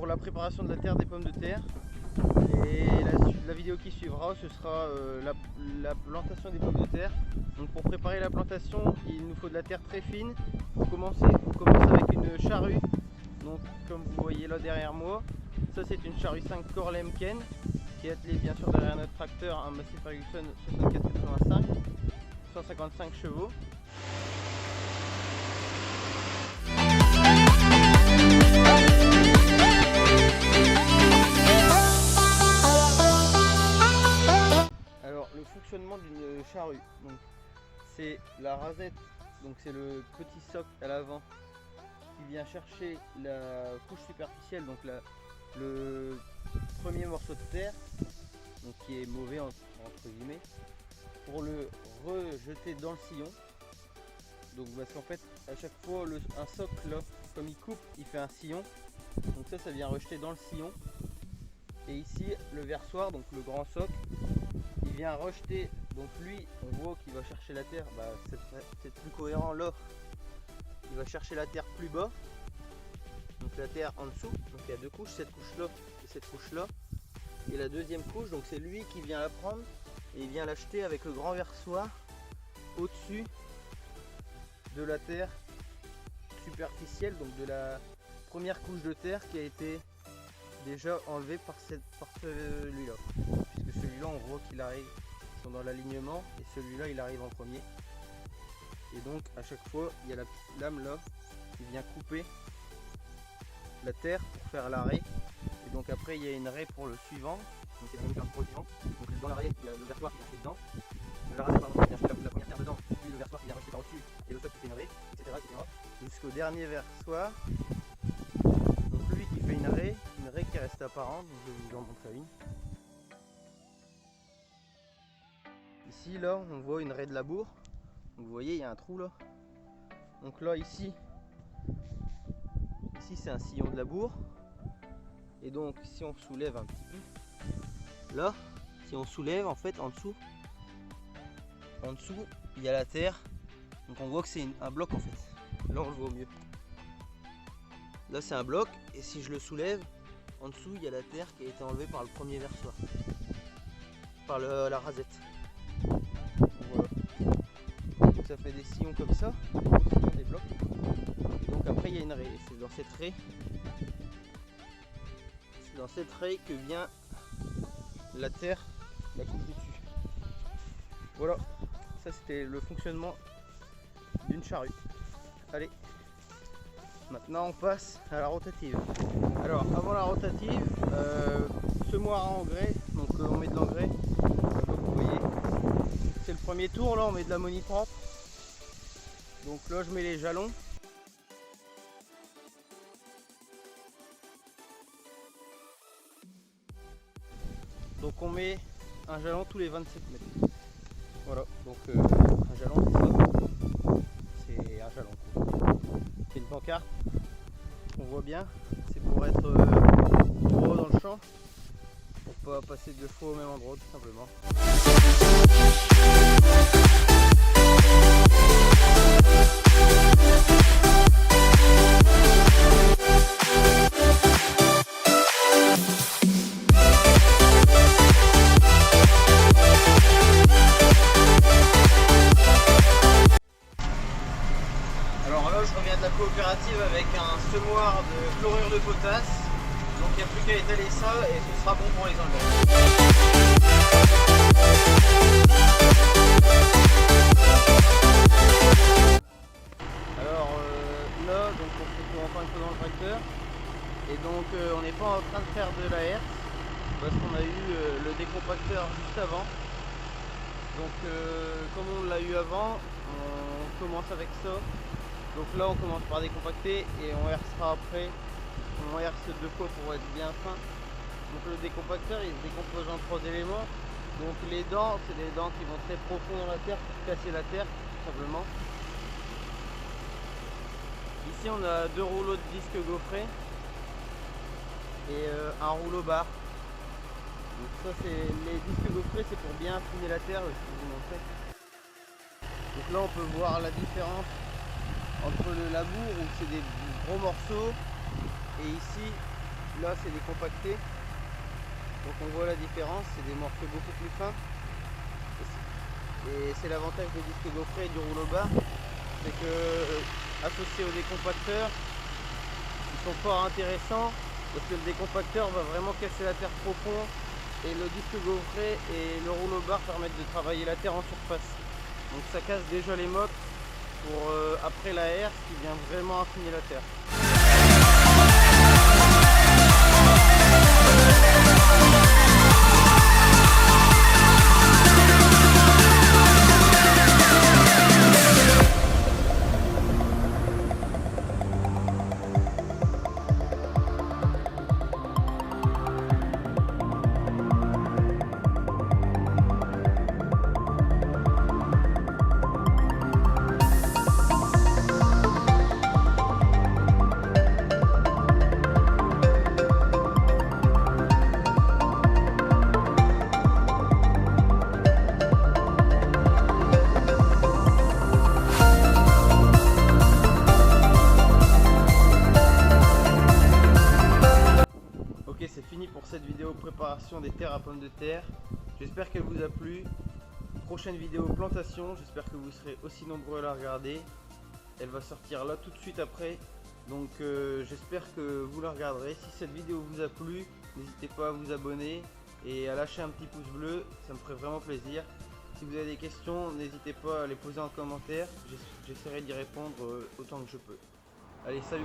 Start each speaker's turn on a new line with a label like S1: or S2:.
S1: pour la préparation de la terre des pommes de terre. Et la vidéo qui suivra, ce sera la plantation des pommes de terre. Donc pour préparer la plantation, il nous faut de la terre très fine. On commence avec une charrue. Donc comme vous voyez là derrière moi, ça c'est une charrue 5 corps Lemken qui est attelée bien sûr derrière notre tracteur, un Massey Ferguson 6485, 155 chevaux. Alors le fonctionnement d'une charrue, c'est la rasette, donc c'est le petit socle à l'avant qui vient chercher la couche superficielle, donc le premier morceau de terre, donc qui est mauvais entre guillemets, pour le rejeter dans le sillon. Donc parce qu'en fait à chaque fois un socle là, comme il coupe, il fait un sillon, donc ça vient rejeter dans le sillon. Et ici le versoir, donc le grand socle, il vient rejeter, donc lui on voit qu'il va chercher la terre, c'est plus cohérent là, il va chercher la terre plus bas, donc la terre en dessous, donc il y a deux couches, cette couche là et cette couche là, et la deuxième couche, donc c'est lui qui vient la prendre et il vient l'acheter avec le grand versoir au-dessus de la terre superficielle, donc de la première couche de terre qui a été déjà enlevée par celui-là, puisque celui-là on voit qu'il arrive, ils sont dans l'alignement, et celui-là il arrive en premier. Et donc à chaque fois il y a la petite lame là qui vient couper la terre pour faire l'arrêt, et donc après il y a une raie pour le suivant, donc c'est pour le suivant. Donc dans l'arrêt il y a le versoir qui vient acheter dedans, la rasée pardon qui vient acheter la première terre dedans, puis le versoir qui vient acheter par au-dessus, et le socle qui fait une raie, etc., jusqu'au dernier versoir. Donc lui qui fait une raie qui reste apparente, donc je vais vous en montrer une. Ici là on voit une raie de labour, donc vous voyez il y a un trou là, donc là ici c'est un sillon de labour, et donc si on soulève un petit peu là, si on soulève en fait en dessous il y a la terre, donc on voit que c'est un bloc en fait, là on le voit mieux, là c'est un bloc, et si je le soulève en dessous il y a la terre qui a été enlevée par le premier versoir, par la rasette. Voilà. Donc ça fait des sillons comme ça, des blocs. Et donc après il y a une raie. C'est dans cette raie que vient la terre, la couche du dessus. Voilà, ça c'était le fonctionnement d'une charrue. Allez, maintenant on passe à la rotative. Alors avant la rotative, semoir à engrais, donc on met de l'engrais, comme vous voyez. C'est le premier tour, là on met de l'ammonitrate. Donc là je mets les jalons. Donc on met un jalon tous les 27 mètres. Voilà, donc un jalon c'est ça. C'est un jalon. C'est une pancarte. On voit bien, c'est pour être droit dans le champ, pour pas passer deux fois au même endroit tout simplement. Alors là je reviens de la coopérative avec un semoir de chlorure de potasse, donc il n'y a plus qu'à étaler ça et ce sera bon pour les engrais. Alors là donc on se retrouve enfin un peu dans le tracteur, et donc on n'est pas en train de faire de la herse parce qu'on a eu le décompacteur juste avant. Donc comme on l'a eu avant, on commence avec ça. Donc là on commence par décompacter et on hercera après. On herce deux fois pour être bien fin. Donc le décompacteur il se décompose en trois éléments. Donc les dents, c'est des dents qui vont très profond dans la terre pour casser la terre tout simplement. Ici on a deux rouleaux de disques gaufrés et un rouleau barre. Donc ça c'est les disques gaufrés, c'est pour bien affiner la terre, je vais vous montrer. Donc là on peut voir la différence entre le labour où c'est des gros morceaux et ici là c'est décompacté. Donc on voit la différence, c'est des morceaux beaucoup plus fins. Et c'est l'avantage des disques gaufrés et du rouleau bar, c'est que associés au décompacteur, ils sont fort intéressants parce que le décompacteur va vraiment casser la terre profond et le disque gaufré et le rouleau bar permettent de travailler la terre en surface. Donc ça casse déjà les mocs pour après la herse qui vient vraiment affiner la terre. Ok, c'est fini pour cette vidéo préparation des terres à pommes de terre. J'espère qu'elle vous a plu. Prochaine vidéo plantation, j'espère que vous serez aussi nombreux à la regarder. Elle va sortir là tout de suite après. Donc j'espère que vous la regarderez. Si cette vidéo vous a plu, n'hésitez pas à vous abonner et à lâcher un petit pouce bleu, ça me ferait vraiment plaisir. Si vous avez des questions, n'hésitez pas à les poser en commentaire. J'essaierai d'y répondre autant que je peux. Allez, salut!